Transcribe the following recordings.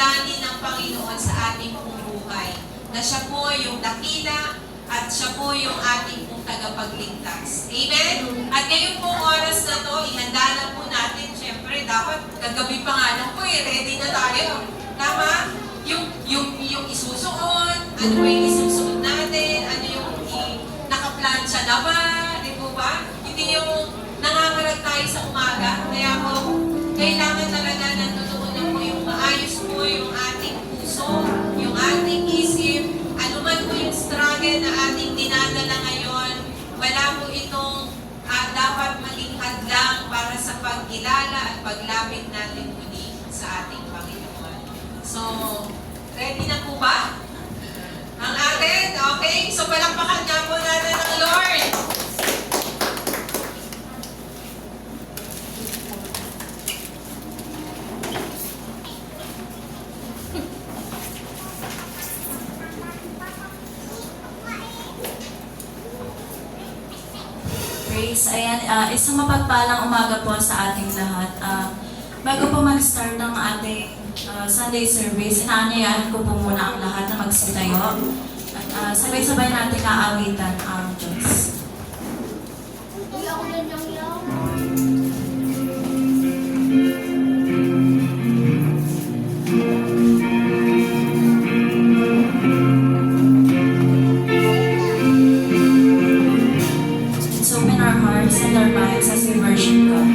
kilalanin ng Panginoon sa ating pong buhay. Na siya po yung dakila at siya po yung ating pong tagapagligtas. Amen? At ngayon pong oras na to, ihanda na po natin. Siyempre, dapat kagabi pa nga lang po, ready na tayo. Tama? Yung isusuot, ano ba yung isusuot natin, ano yung nakaplansya na ba, di po ba? Hindi yung nangangarag tayo sa umaga. Kaya po, kailangan talaga na tutuunan po yung maayos po yung ating puso, yung ating isip, ano man po yung struggle na ating dinadala ngayon, wala po itong dapat maging hadlang para sa pagkilala at paglapit natin muli sa ating Panginoon. So, ready na po ba? Ang atin? Okay? So, palakpakan nga po natin ang Lord. Praise. Ayan, isang mapagpalang umaga po sa ating lahat. Bago po mag-start ng ating Sunday service, inaanyayahan ko po muna ang lahat na magsitayo at sabay-sabay natin aawitan ang Diyos. Let's open our hearts and our minds as we worship God.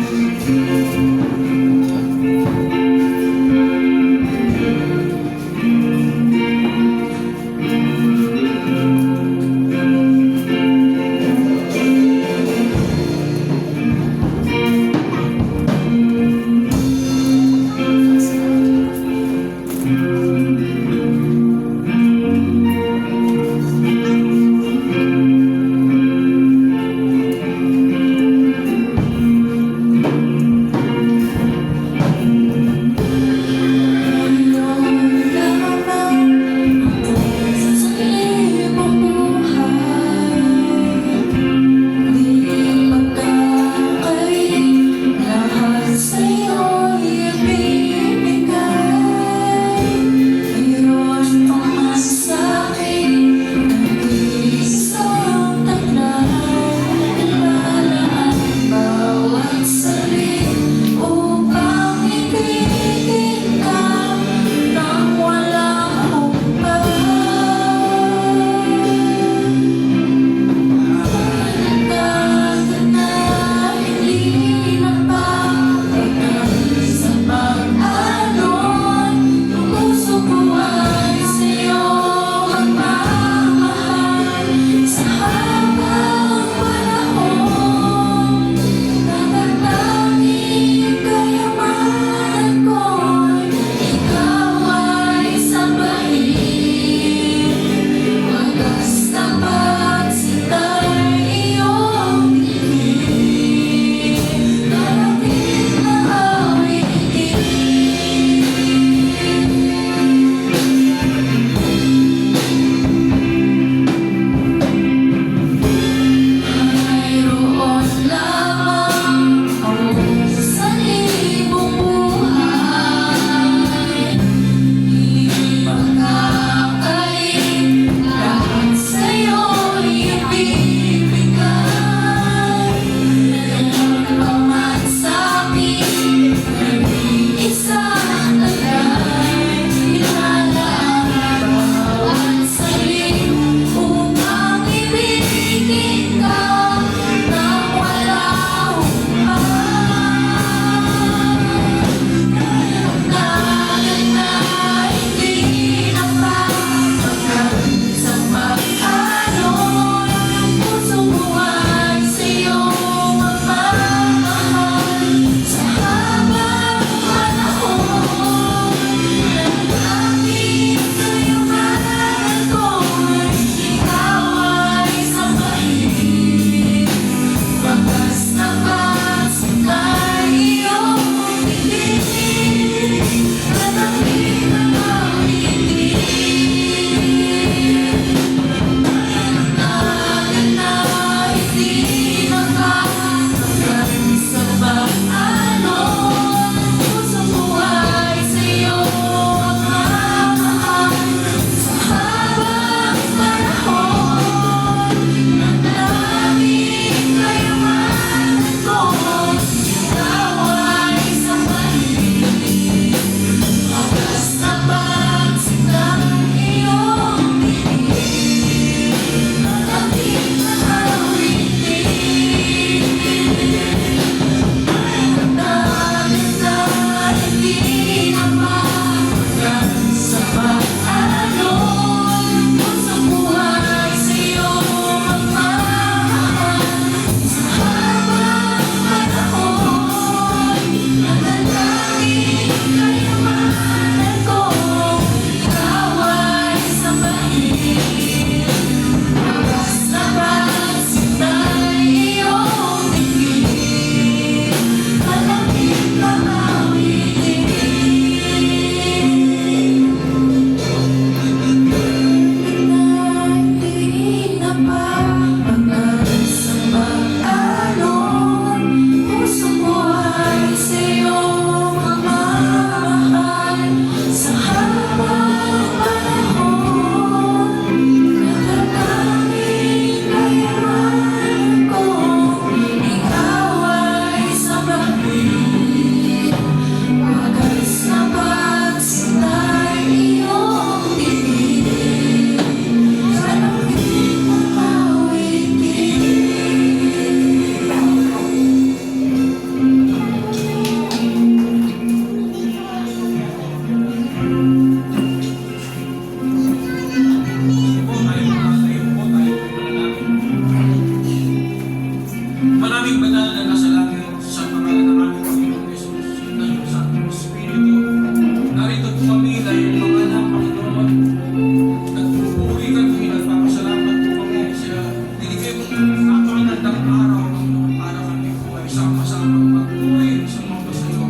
sama-samang magpuri, sumamasayo.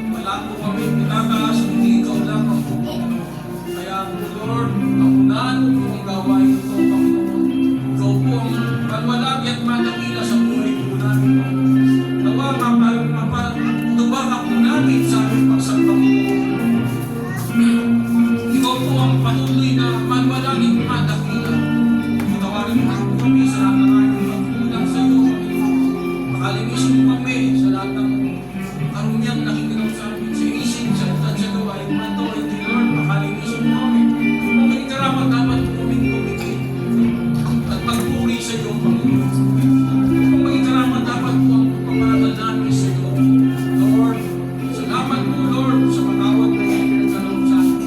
Wala po kami pinataas, hindi ikaw lang ang po, Panginoon. Kaya po, Lord, pangunahan mo po ang gawain ito, Panginoon. Ikaw po ang kalwalagi at madakila sa buhay po namin, Panginoon. Nawa, mapatubak po namin sa aming pagsambang ito. Ikaw po ang patuloy na kalwalagi at madakila. Patawarin mo po kami sa lahat ng aming pagkulang sa iyo, Panginoon. Makalinisin mo kami sa lahat ng karunyang nakikilaw sa amin, sa isip, sa utat, sa gawain, manto, hindi Lord, makalinisin mo kami. Kung may karapat dapat po kaming tumingin at magpuri sa iyo, Panginoon. Kung may karapat dapat po ang pagmamaral namin sa iyo, Lord. Salamat po, Lord, sa patawad na pinagkalaw sa amin.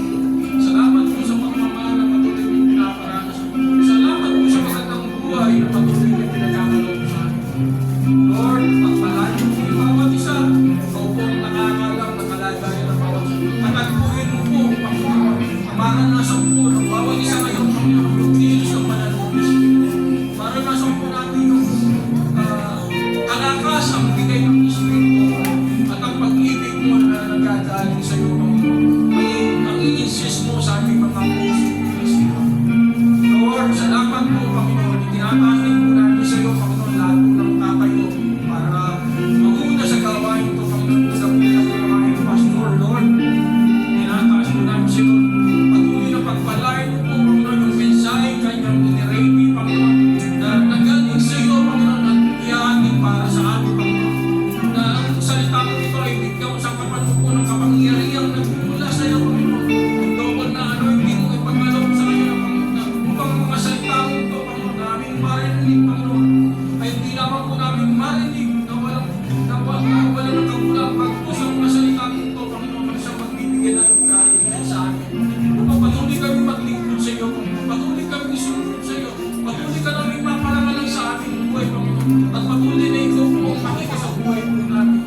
Salamat po sa pagmamahal na patuloy na pinaparanas. Salamat po sa magandang buhay na patuloy na pinagkakalaw sa amin. Lord, pagpalain mo yung bawat isa. Ikaw po ang nakakalang, nakalagayan ng bawat isa. Patagpuin mo po, Panginoon. Maranasan po ng bawat isa ngayong Panginoon. Yung kilos ng pananubis. Maranasan po namin yung kalakas ang bigay ng Espiritu. At ang pag-ibig mo na nagdadaling sa iyo, Panginoon. Ang i-insist mo sa aming mga puso. Lord, salamat po, Panginoon. Itinataas din po namin sa iyo, Panginoon. Lahat po ng tatayo para maguna sa gawain ito, Panginoon. Sa pulang ng mga pastor, Lord. Itinataas po namin sa iyo. Patuloy na pagpalain mo po, Panginoon, yung mensahe kanyang iniready, Panginoon, na nagaling sa iyo, Panginoon, at iyahanin para sa amin, Panginoon. Na ang salita mo ito ay bigyan sa kapan mo po ng kapangyarihang nagmumula sa iyo, Panginoon. Yung double na hindi mo ipagkaloob sa kanya, Panginoon, na upang mga salita mo ito, Panginoon, na aming marinig, Panginoon, ay hindi lamang po namin marinig na walang nakakulang pagpus ang mga salita mo ito, Panginoon, na siyang magbibigyan ng kaalihan sa amin. Upang patuloy kami maglingkod sa iyo, patuloy kami isunod sa iyo, patuloy ka namin maparangalan sa aming buhay, Panginoon, at patuloy na ikaw po ang makita sa buhay po namin.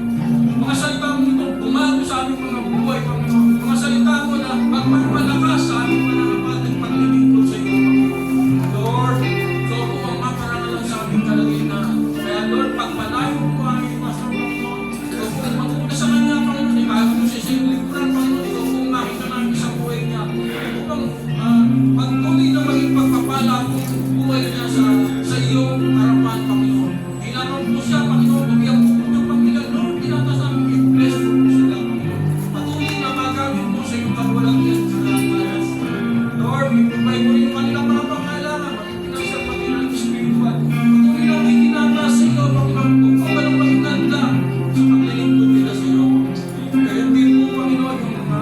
Mga salita mo ito, bumago sa aming mga buhay, Panginoon. Mga salita mo na magpapalakas sa aming pananapat at paglilingkod sa iyo, Panginoon. Lord, ikaw po ang maparangalan sa aming kalagitnaan. Kaya Lord, pagpalayo mo po aming pastor, Panginoon. Ikaw po ang magpuna sa kanya, Panginoon. Ibago mo siya sa iyong lipunan, Panginoon. Ikaw po ang makita namin sa buhay niya. Upang pagtuloy na maging pagpapala po buhay niya sa iyong harapan, Panginoon. Kailangan po siya, Panginoon, bigyan po po yung pagbilang, Lord, tinatas namin i-bless po po sila, Panginoon. Patuloy na magamit po sa iyong kawalang yan sa lahat. Lord, ipipay mo rin yung kanilang mga pangailangan, magpinasa pati ng espiritual. Patuloy na may tinatas sa iyo, Panginoon, upang walang maganda sa paglilingkod nila sa iyo. Kaya din po, Panginoon, yung mga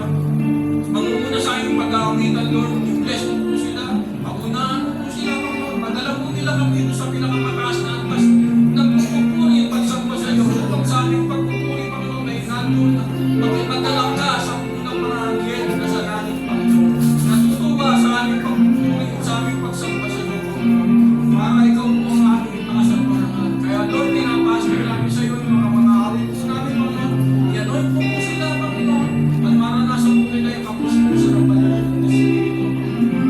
mangunguna sa aming pag-aawitan, Lord, i-bless mo po sila, pangunahan mo po sila, Panginoon, madala po nila kami ito sa pinakamataas na antas ng pagpupuri at pagsamba sa iyo. Upang sa aming pagpupuri, Panginoon, ay nandun na magdala ka sa unang mga anghel na sa langit, Panginoon. Natutuwa sa aming pagpupuri at sa aming pagsamba sa iyo, Panginoon. Para ikaw po ang aming nakasamparangan. Kaya Lord, pinapasok namin sa iyo yung mga awit po namin, Panginoon. I-anoint po po sila, Panginoon. At maranasan po nila yung kapuso ng panalangin ng Espiritu.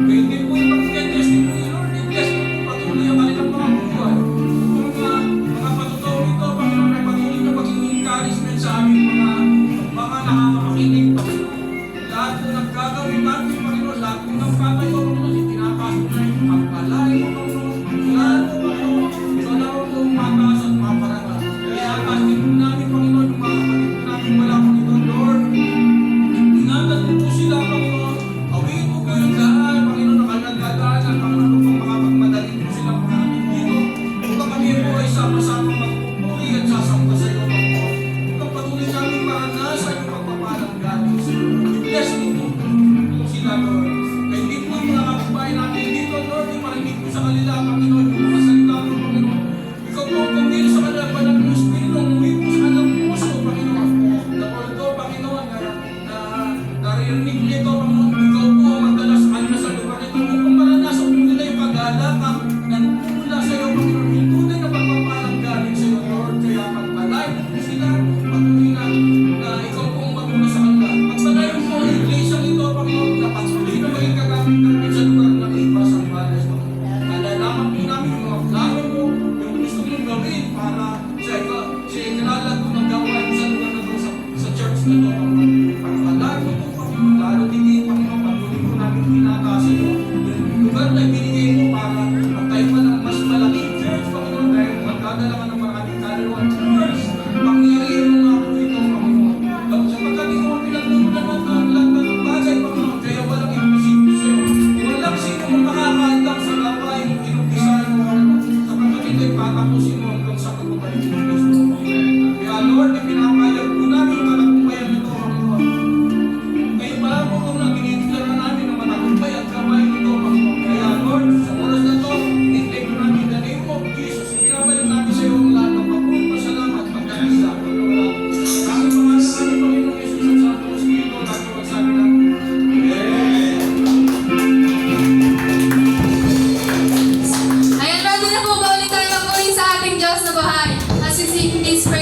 Kaya hindi po yung pagkakit testimony, Lord. I-bless mo po patuloy ang kanilang mga buhay. Kung mga patutuwa ito, Panginoon, ay patuloy na maging encouragement sa aming mga nakakakinig, Panginoon. Lahat po ng gagawin natin, Panginoon, lahat po ng katayo, Panginoon, itinapasok na yung pagpalay mo, Panginoon. Lahat po, Panginoon, ikaw na po mataas at maparangal. Iyatas din po namin, Panginoon, yung mga kapatid po namin wala, Panginoon, Lord. Ingatan mo po sila, Panginoon. Awin mo po yung daan, Panginoon, na kanagdadaanan, Panginoon, upang makapagmadaling po silang mga amin dito. Upang kami po ay sama-sama magpupuri at sasamba sa iyo, Panginoon. Upang patuloy namin maranasan yung pagpapalang galing sa iyo. I-bless mo po sila, Lord. Kaya hindi po yung mga kapitbahay natin dito, Lord, iparinig po sa kanila, Panginoon, yung mga salita mo, Panginoon. Ikaw po ang pumili sa kanila, Banal mo Espiritu, umuwi po sa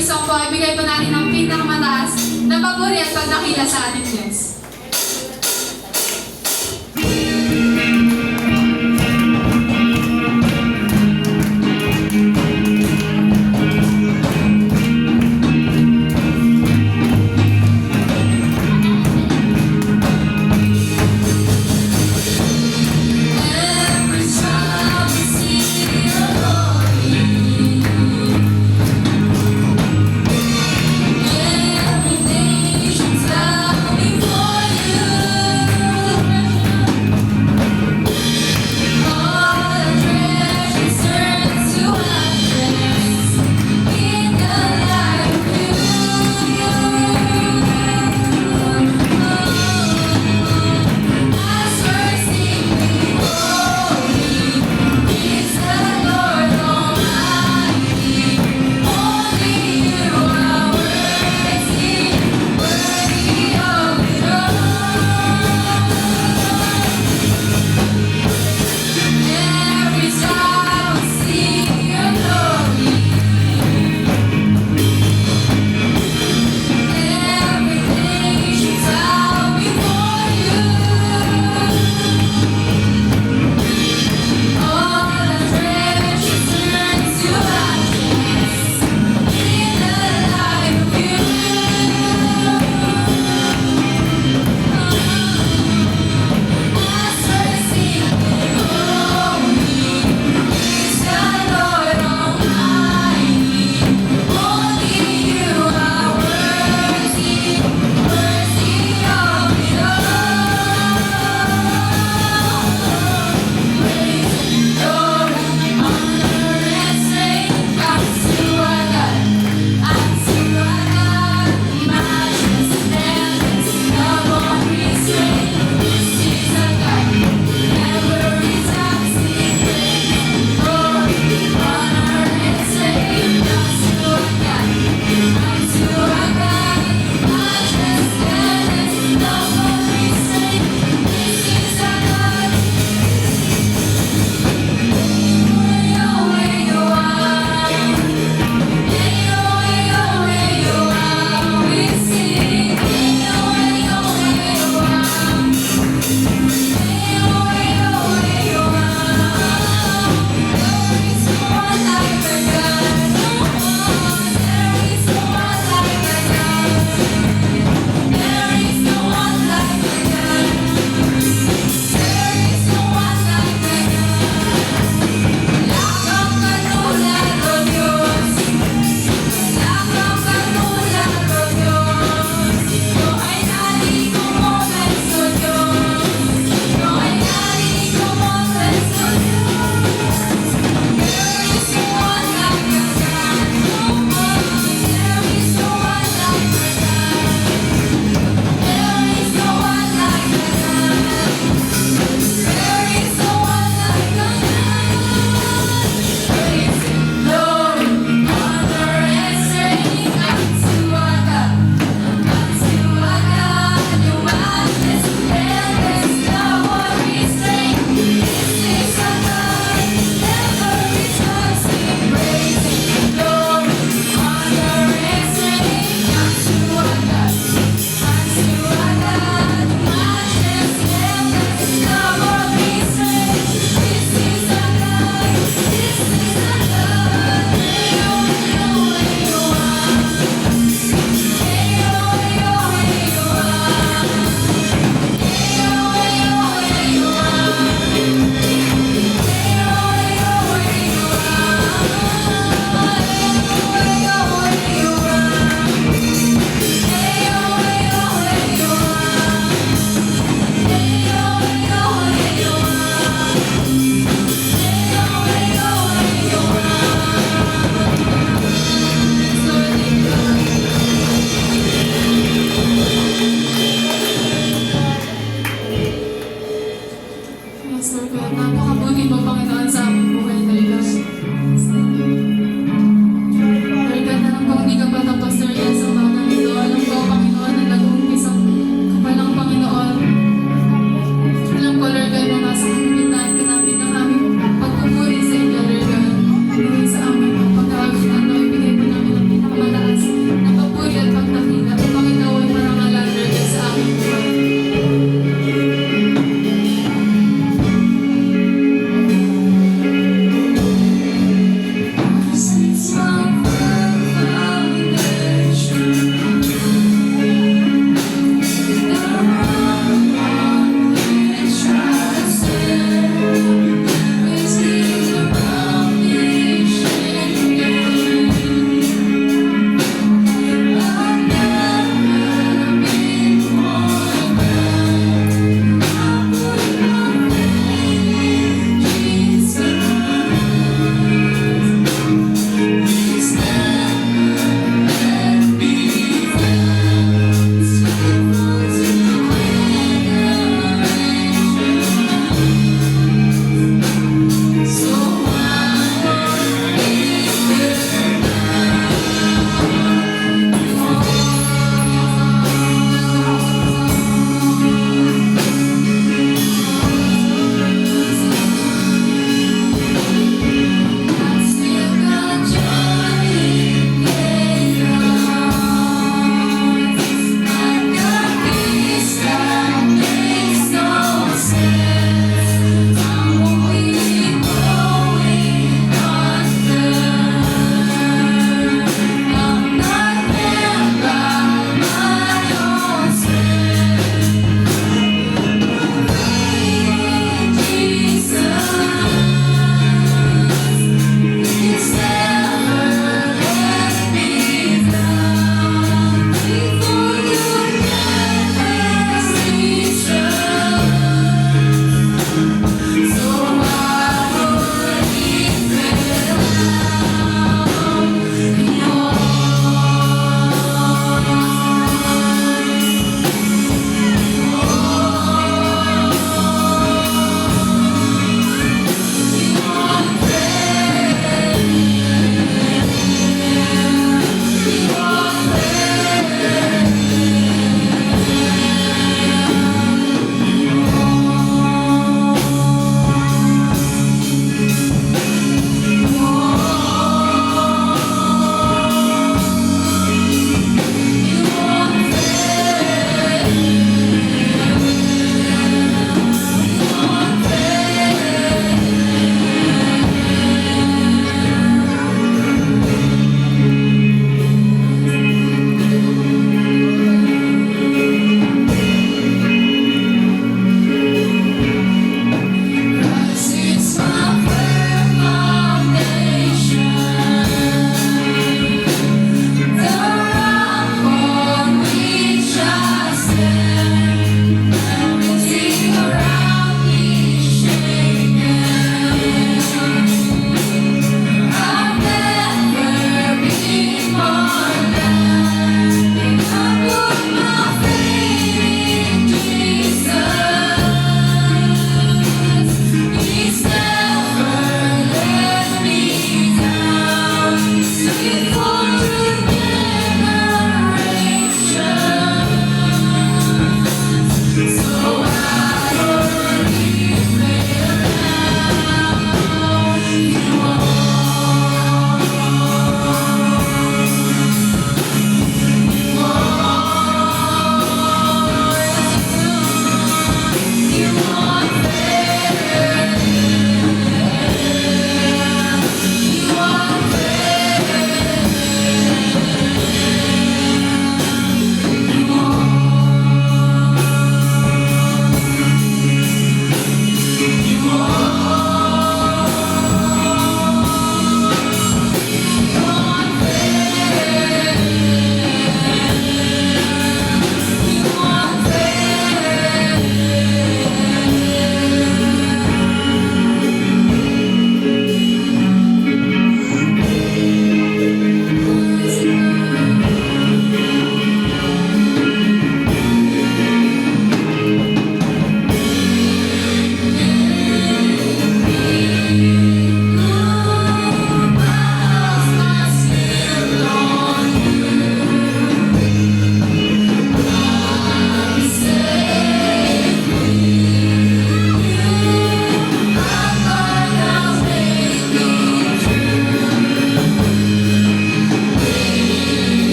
praise song po, ibigay po natin ang pinakamataas na papuri at pagdakila sa ating Diyos. Every time we see your glory, every nation's bowing before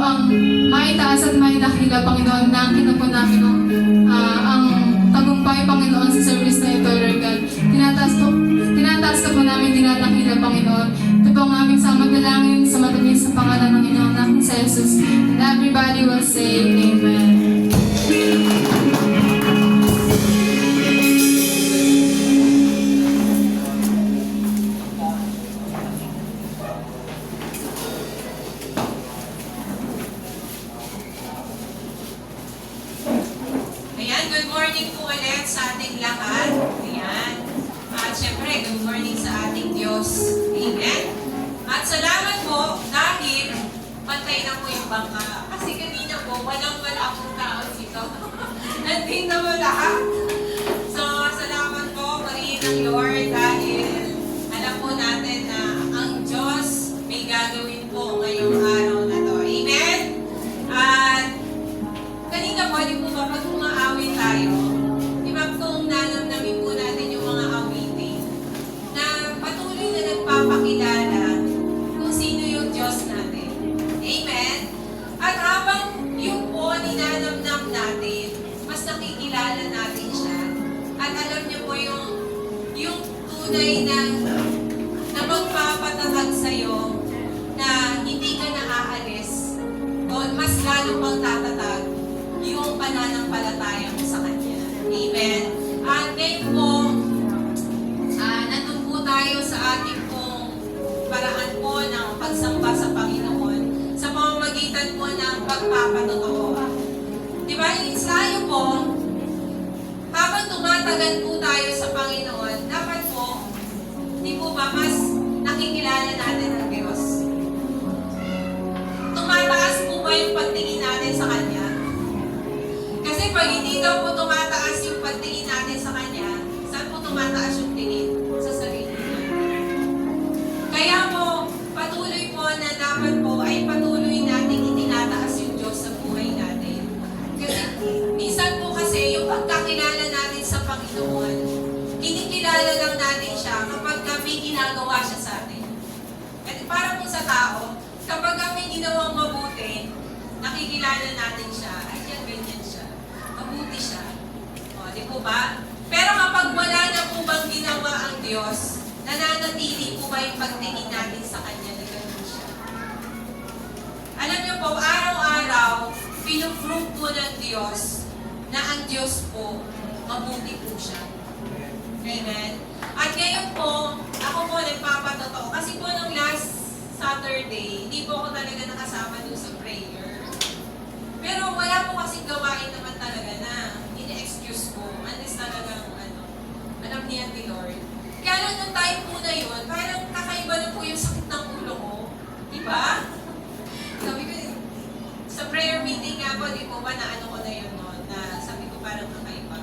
ang maitaas at maidakila, Panginoon, na ang kinupo namin ang tagumpay, Panginoon, sa service na ito, Lord God. Tinataas ka po namin, dinadakila, Panginoon. Ito po ang aming samang dalangin sa matamis sa pangalan ng Inoong namin sa Jesus. And everybody will say, Amen. Ayan, good morning po ulit sa ating lahat. Ayan. At syempre, good morning sa ating Diyos. Amen. At salamat po dahil pantay na po yung bangka. Kasi kanina po, wala akong tao dito. Nandito mo lahat. So, salamat po, parihin ng Lord dahil alam po natin na ang Diyos may gagawin po ngayong araw na to. Amen. At kanina po, di po ba pag umaawit tayo, di ba kung nanamnamin po natin yung mga awitin na patuloy na nagpapakilala kung sino yung Diyos natin. Amen? At habang yung po ninanamnam natin, mas nakikilala natin siya. At alam niyo po yung tunay na magpapatatag sa'yo na hindi ka naaalis o mas lalo pang tatatag yung pananampalataya mo sa Kanya. Amen? At ngayon po, nandun po tayo sa ating pong paraan po ng pagsamba sa Panginoon sa pamamagitan po ng pagpapatotoo. Di ba, yung ensayo po, habang tumatagal po tayo sa Panginoon, dapat po, di po ba, mas nakikilala natin ang Diyos? Tumataas po ba yung pagtingin natin sa Kanya? Kasi pag hindi daw po tumataas yung pagtingin natin sa Kanya, saan po tumataas yung tingin? Sa sarili natin. Kaya po, patuloy po na dapat po ay patuloy natin itinataas yung Diyos sa buhay natin. Kasi minsan po kasi yung pagkakilala natin sa Panginoon, kinikilala lang natin siya kapag kami ginagawa siya sa atin. At para po sa tao, kapag kami ginawang mabuti, nakikilala natin siya, ay yan, ganyan siya. Mabuti siya. O, di po ba? Pero kapag wala na po bang ginawa ang Diyos, nananatili po ba yung pagtingin natin sa Kanya na gano'n siya? Alam niyo po, araw-araw, pinuprove po ng Diyos na ang Diyos po, mabuti po siya. Amen? At ngayon po, ako po nagpapatotoo. Kasi po nung last Saturday, hindi po ako talaga nakasama doon sa prayer. Pero wala po kasing gawain naman talaga na ina-excuse ko. Unless talagang, alam niya ni Lord. Kaya lang nung time po na yun, parang kakaiba na po yung sakit ng ulo ko. Diba? Sabi ko, sa prayer meeting nga po, di po ba na ano ko na yun noon, na sabi ko parang kakaiba.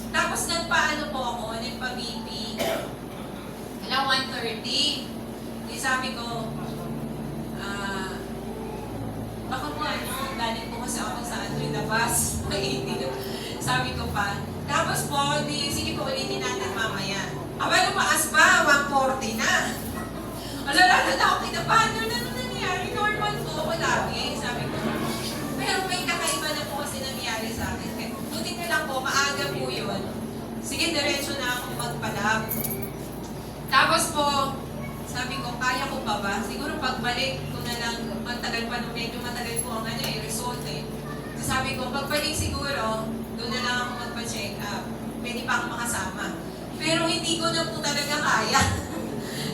Tapos nagpaano po ako, nagpa-BP. Alam, 1:30. Di sabi ko, baka po galing po kasi ako sa labas. Sabi ko pa. Tapos po, sige po, ulitin natin mamaya. Aba, lumaas pa, 1:40 na. Lalo na ako kinabahan. Ano nangyari? Normal po ako lagi. Sabi ko. Pero may kakaiba na po kasi nangyari sa akin. Buti na lang po, maaga po yun. Sige, diretso na akong magpalab. Tapos po, sabi ko, kaya ko pa ba? Siguro pagbalik ko na lang, matagal pa, medyo matagal po ang result eh. So sabi ko, pagbalik siguro, doon na lang ako magpa-check up. Pwede pa akong makasama. Pero hindi ko na po talaga kaya.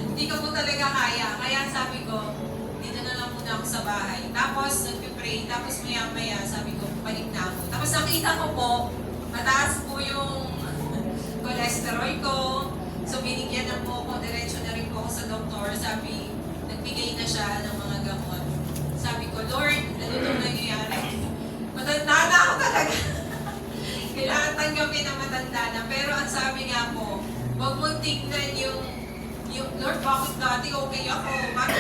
Hindi ko po talaga kaya. Kaya sabi ko, dito na lang muna ako sa bahay. Tapos, nagpipray. Tapos maya-maya, sabi ko, balik na ako. Tapos nakita ko po, mataas po yung cholesterol ko. So, binigyan na po ako, diretso na rin po ako sa doktor. Sabi, nagbigay na siya ng mga gamot. Sabi ko, Lord, ano itong nangyayari? Matanda na ako talaga. Kailangan tanggapin na matanda na. Pero ang sabi nga po, huwag mo tignan yung Lord, bakit dati okay ako? Bakit